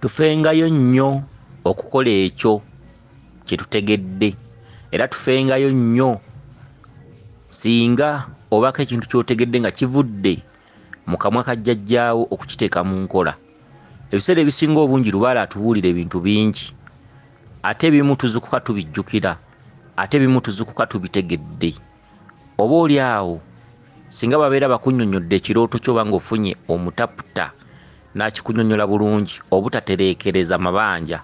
tufengayo nnyo okukola ekyo kye tutegedde, era tufengayo nnyo singa obako ekintu ky'otegedde nga kivudde mu kamwa ka jjajjaawo okukiteeka mu nkola. Ebiseera ebisinga obungi Lubaale atubuulira ebintu bingi, ate ebimu tuzukuka tubijjukira, ate ebimu tuzukuka tubitegedde. Oba oli awo singa babeera bakunnyonnyodde ekirooto kyo oba ng'ofunye omutaputa n'akikunnyonnyola bulungi obutatereekereza mabanja,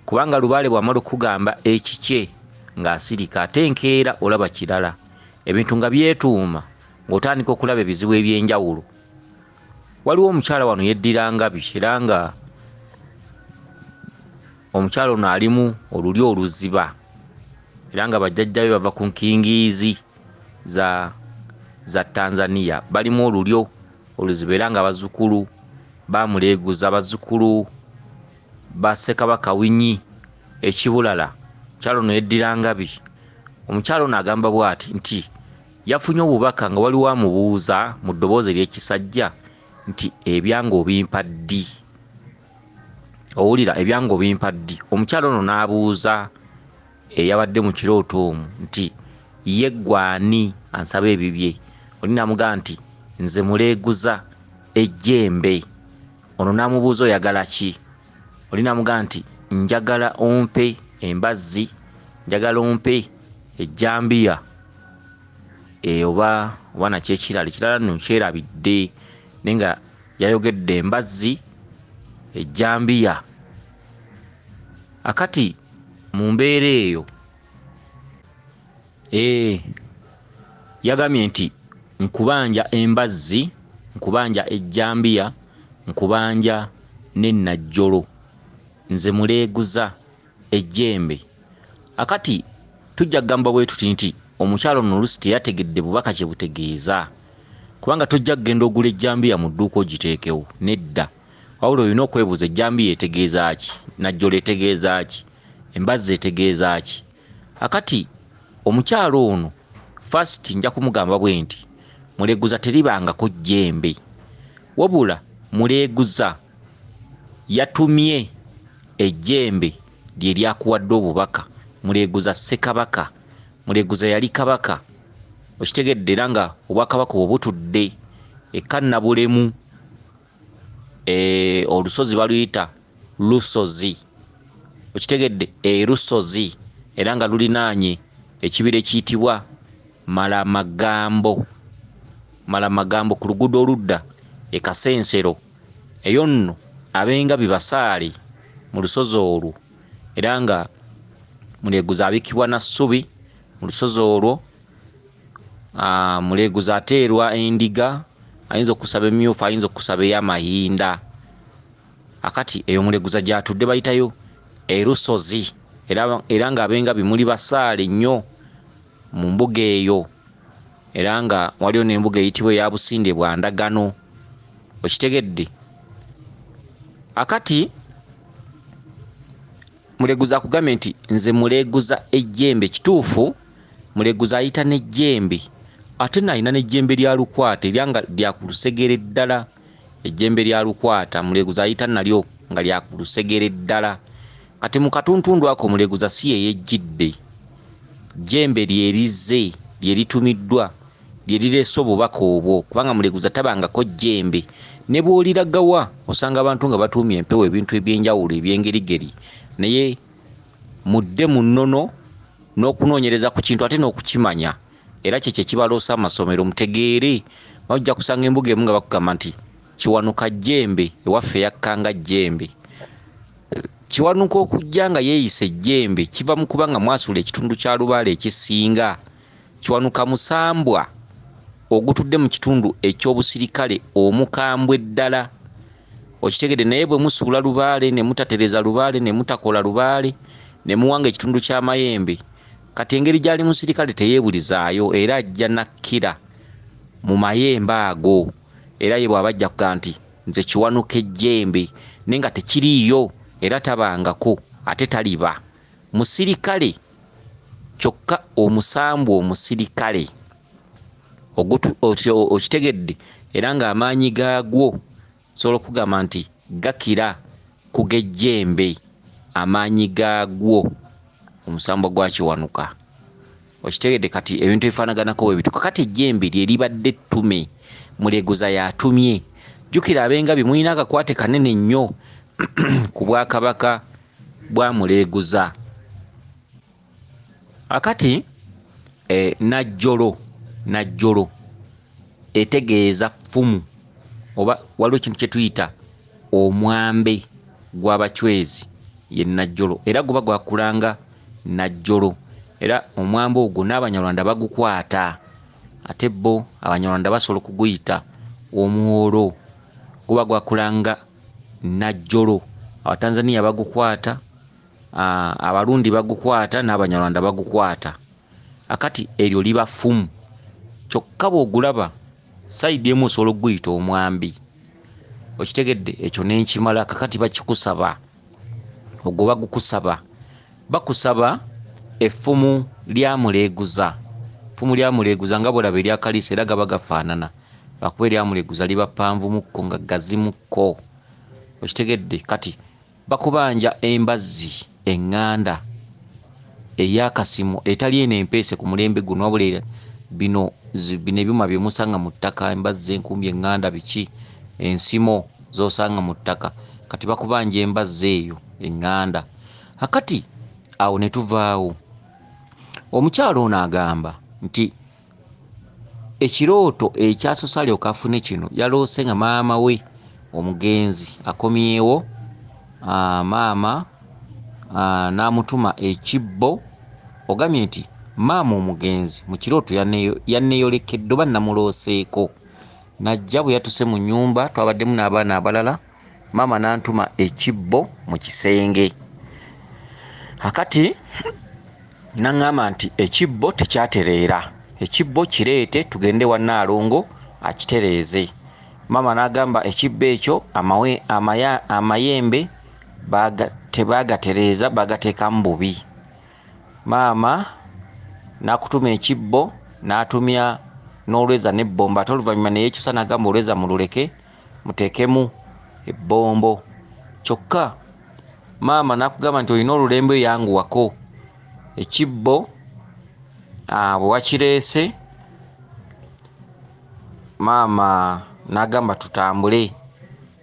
kubanga Lubaale bw'amala okugamba ekikye ng'asirika ate enkeera olaba kirala, ebintu nga byetuuma ng'otandika okulaba ebizibu eby'enjawulo. Waliwo omukyala wano yeddira ngabi era nga omukyala ono alimu olulyo oluziba era nga bajjajja be bava ku nkingiizi za Tanzania, balimu olulyo oluziba era nga bazzukulu bamuleeguza, bazzukulu ba Ssekabaka Winyi ekibulala. Omukyala ono yeddira ngabi. Omukyala ono agamba bw'ati nti yafunye obubaka nga waliwo amubuuza mu ddoboozi ery'ekisajja nti ebyange obimpa ddi? Owulira, ebyange obimpa ddi? Omukyala ono n'abuuza eyabadde mu kirooto omwo nti ye gwani ansaba ebibye? Oli n'amugamba nti nze muleeguza ejjembe. Ono n'amubuuza oyagala ki? Oli n'amugamba nti njagala ompe embazzi, njagala ompe ejjambiya oba nakyo ekirala nno nkyerabidde, naye nga yayogedde embazzi, ejjambiya. Akati mu mbeera eyo yagambye nti nkubanja embazzi, nkubanja ejjambiya, nkubanja n'ennajjolo, nze muleeguza ejjembe. Akati tujja kugamba bwe tuti nti omukyalo ono oluusi teyategedde bubaka kye butegeeza, kubanga tojja kugenda ogula ejjambiya mu dduuka ogiteekewo, nedda. Wabula olina okwebuuza ejjambiya etegeeza ki, najjolo etegeeza ki, embazzi etegeeza ki? Akati omukyalo ono first nja kumugamba bwe nti muleeguza teribangako jjembe, wabula muleeguza yatumye ejjembe lye lyakuwadde obubaka. Muleeguza Ssekabaka, muleeguza yali kabaka, okitegedde, era nga obwakabaka obwo butudde Kannabulemu, olusozi baluyita Lusozi, okitegedde, Lusozi, era nga lulinaanye ekibira ekiyitibwa Malamagambo ku luguudo oludda Kasensero. Eyo nno abenga bibasaale mu lusozi olwo, era nga muleeguza abikibwa na ssubi mu lusozi olwo. Muleeguza ateerwa endiga, ayinza okusaba emyufu, ayinza okusaba ey'amahinda. Akati eyo muleeguza gy'atudde bayitayo Lusozi, era nga abenga bimuli basaale nnyo mu mbuga eyo, era nga waliwo n'embuga eyitibwa eya Businde bwa Ndagano, okitegedde. Akati muleeguza akugambye nti nze muleeguza ejjembe, kituufu muleeguza ayita n'ejjembe, ate n'alina n'ejjembe lya lukwata era nga lya ku lusegere ddala. Ejjembe lya lukwata muleeguza ayita nalyo nga lya ku lusegere ddala. Kati mu katuntundu ako muleeguza si ye yejjidde, jjembe lyerize, lye litumiddwa, lye lireese obubaka obwo, kubanga muleeguza tabangako jjembe. Ne bw'oliragawa osanga abantu nga batuumye empewo ebintu eby'enjawulo eby'engerigeri, naye mudde mu nnono n'okunoonyereza ku kintu ate n'okukimanya, era kye kibaloosa amasomero. Mutegeere, bajja kusanga embuga emu nga bakugamba nti kiwanuka jjembe, ewaffe yakkanga jjembe. Kiwanuka okujja nga yeeyisa ejjembe kiva mu kubanga mwasula ekitundu kya Lubaale ekisinga. Kiwanuka musambwa ogutudde mu kitundu eky'obusirikale omukambwe ddala, okitegedde. Naye bwe musuula Lubaale ne mutatereza Lubaale ne mutakola Lubaale ne muwanga ekitundu ky'amayembe, kati engeri gy'ali musirikale teyeebulizaayo, era ajja nakkira mu mayembe ago, era ye bw'aba ajja kugamba nti nze kiwanuka ejjembe, naye nga tekiriiyo era tabangako, ate taliba musirikale, kyokka omusambwa omusirikale okitegedde, era ng'amaanyi gaagwo sobola okugamba nti gakira g'ejjembe amaanyi gaagwo omusambo gwakiwanuka. Okitegedde kati ebintu ebifaanaganako bwe bitu. Kakati ejjembe lye libadde ettume muleeguza yatumye. Jjukira Abengabi mulina akakwate kanene nnyo ku Bwakabaka bwa Muleeguza. Akati najjolo etegeeza ffumu oba waliwo ekintu kye tuyita omwambe gw'abacwezi ye najjolo, era guba gwakulanga najjolo, era omwambe ogwo n'Abanyarwanda bagukwata, ate bo Abanyarwanda basobola okuguyita omuwolo. Guba gwakulanga najjolo, Abatanzania bagukwata, Abarundi bagukwata, n'Abanyarwanda bagukwata. Akati eryo liba ffumu, kyokka bw'ogulaba sayidi emu osobola okuguyita omwambi. Okitegedde, ekyo n'enkimala. Kakati bakikusaba, ogwo bagukusaba, bakusaba effumu lya Muleeguza. Effumu lya Muleeguza nga bw'olaba erya Kaliisa era gaba gafaanana, lwakuba erya Muleeguza liba ppanvumukko nga gazimukko. Okitegedde, kati bakubanja embazzi eŋŋanda ey'akasimu etali eno empeese ku mulembe guno, wabula bino ebyuma bye musanga mu ttaka, embazzi enkumbi eŋŋanda biki, ensimo z'osanga mu ttaka, kati bakubanja embazzi eyo eŋŋanda. Akati awo ne tuvaawo. Omukyalo ono agamba nti ekirooto ekyasoose alyoka afune kino, yaloose nga maama we omugenzi akomyewo, maama n'amutuma ekibbo. Ogambye nti maama omugenzi mu kirooto yanneeyolekedde oba namulooseeko, najja bwe yatuse mu nnyumba, twabaddemu n'abaana abalala, maama n'antuma ekibbo mu kisenge. Akati n'aŋŋamba nti ekibbo tekyatereera, ekibbo kireete tugende wa Nnaalongo akitereeze. Maama n'agamba ekibbo ekyo amayembe tebaagatereeza, baagateekamu bubi. Maama n'akutuma ekibbo, n'atumya n'olweza n'ebbombo, ate oluvannyuma ne yeekyusa n'agamba olweza mululeke muteekemu ebbombo. Kyokka maama n'akugamba nti olina olulembe yanguwako. Ekibbo bwe wakireese, maama n'agamba tutambule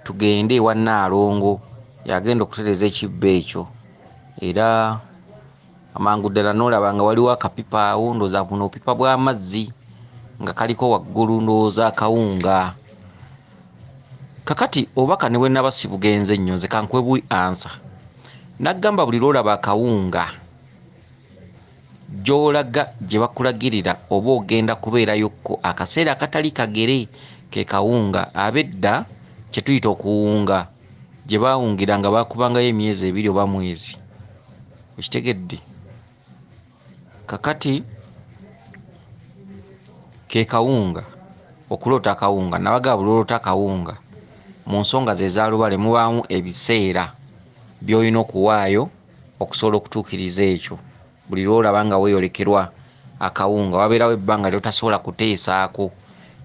tugende ewa Nnaalongo, yagenda okutereeza ekibbo ekyo. Era amangu ddala n'olaba nga waliwo akapipa awo, ndowooza buno obupipa bw'amazzi nga kaliko waggulu ndowooza akawunga. Kakati obubaka ne bwe naba sibugenze nnyo, nze kankuwe bwi ansa. Naggamba buli lw'olaba akawunga gy'olaga gye bakulagirira oba ogenda kubeerayokko akaseera akatali kagere, ke kawunga ab'edda kye tuyita okuwunga, gye baawungira nga baakubangayo emyezi 2 oba mwezi. Okitegedde? Kakati ke kawunga, okuloota akawunga, nabaga buli lw'oloota akawunga mu nsonga ze zaalubale mubaamu ebiseera by'olina okuwaayo okusobola okutuukiriza ekyo. Buli lw'olaba nga weeyolekerwa akawunga, wabeerawo ebbanga ly'otasobola kuteesaako,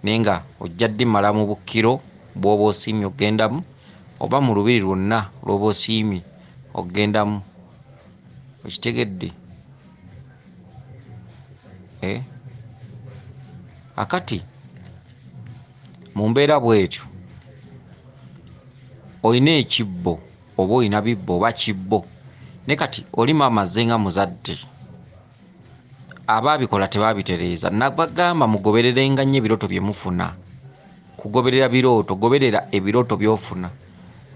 naye nga ojja ddimala mu bukkiro bw'oba osiimye ogendamu, oba mu lubiri lwonna lw'oba osiimye ogendamu. Okitegedde? Akati mu mbeera bw'etyo olina ekibbo oba olina bibbo oba kibbo, ne kati oli maama azze nga muzadde, abaabikola tebaabitereeza. Nabagamba mugobererenga nnyo ebirooto bye mufuna. Kugoberera birooto, goberera ebirooto by'ofuna,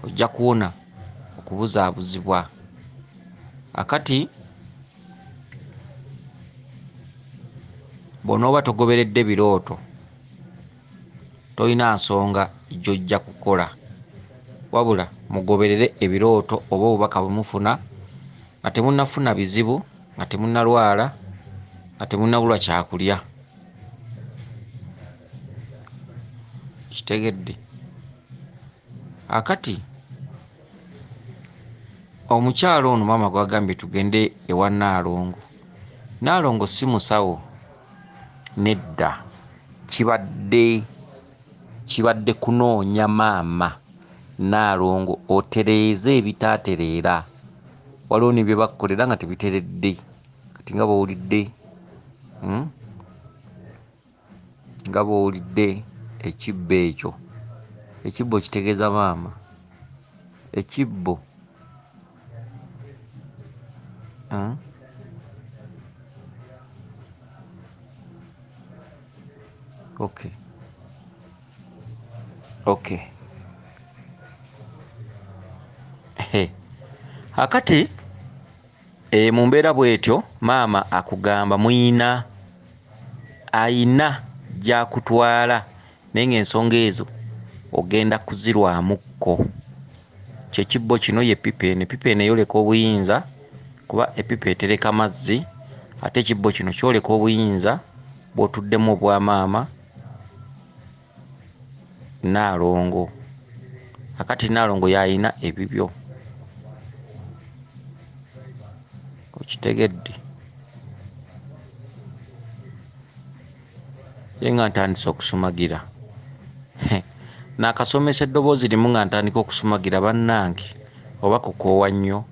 ojja kuwona okubuzaabuzibwa. Akati bw'onooba togoberedde birooto, tolina nsonga gy'ojja kukola, wabula mugoberere ebirooto oba obubaka bwe mufuna nga temunnafuna bizibu, nga temunnalwala, nga temunnabulwa kyakulya. Kitegedde? Akati omukyalo ono maama gwagambye tugende ewa Nnaalongo. Nnaalongo si musawo, nedda, kibadde kunoonya maama Nnaalongo otereeze ebitaatereera. Waliwo ne bye bakukolera nga tebiteredde. Kati nga bw'owulidde nga bw'owulidde ekibbo ekyo. Ekibbo kitegeeza maama. Ekibbo okay. Okay. Akati mu mbeera bw'etyo maama akugamba muyina ayina gy'akutwala naye ng'ensonga ezo ogenda kuzirwamukko. Kyekibbo kino ye pipa eno. Epipa eno eyoleka obuyinza kuba epipa etereka mazzi, ate ekibbo kino kyoleka obuyinza bw'otuddemu obwa maama Nnaalongo. Akati Nnaalongo y'ayina ebibyo. Okitegedde? Ye nga ntandise okusumagira. Naakasomesa eddoboozi limu nga ntandika okusumagira bannange oba kukoowa nnyo.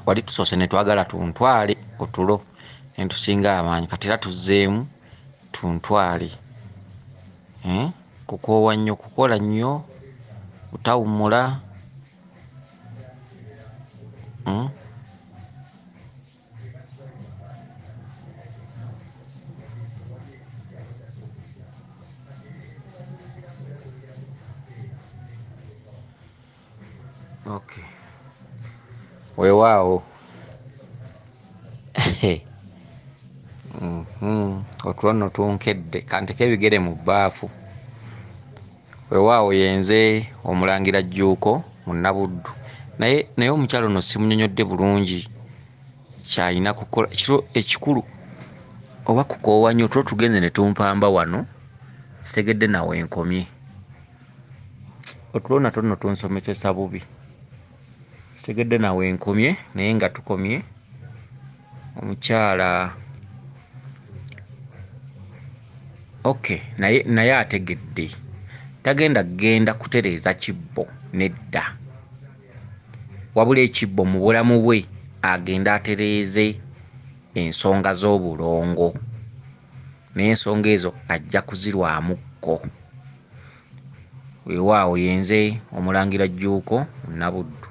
Wali tusoose ne twagala tuntwale otulo ne tusinga amaanyi, kati era tuzzeemu tuntwale. Kukoowa nnyo, kukola nnyo, butawummula. Okay. Weewaawo. Otulo nno tunkedde, kanteke ebigere mu bbaafu. Weewaawo yenze Omulangira Jjuuko Munabuddu. Naye omukyalo ono simunyonyodde bulungi kyayina kukola. Ekikulu oba kukoowa nnyo, otulo tugenze ne tumpamba wano, sitegedde nawe nkomye. Otulo natwo nno tunsomesesa bubi. Sitegedde nawe nkomye, naye nga tukomye omukyala. Okay, naye ategedde. Tagenda kutereeza kibbo nedda. Wabula ekibbo mu bulamu bwe agenda atereeze ensonga z'obulongo. Naye ensonga ezo ajja kuzirwamukko. Weewaawo yenze Omulangira Jjuuko Munabuddu.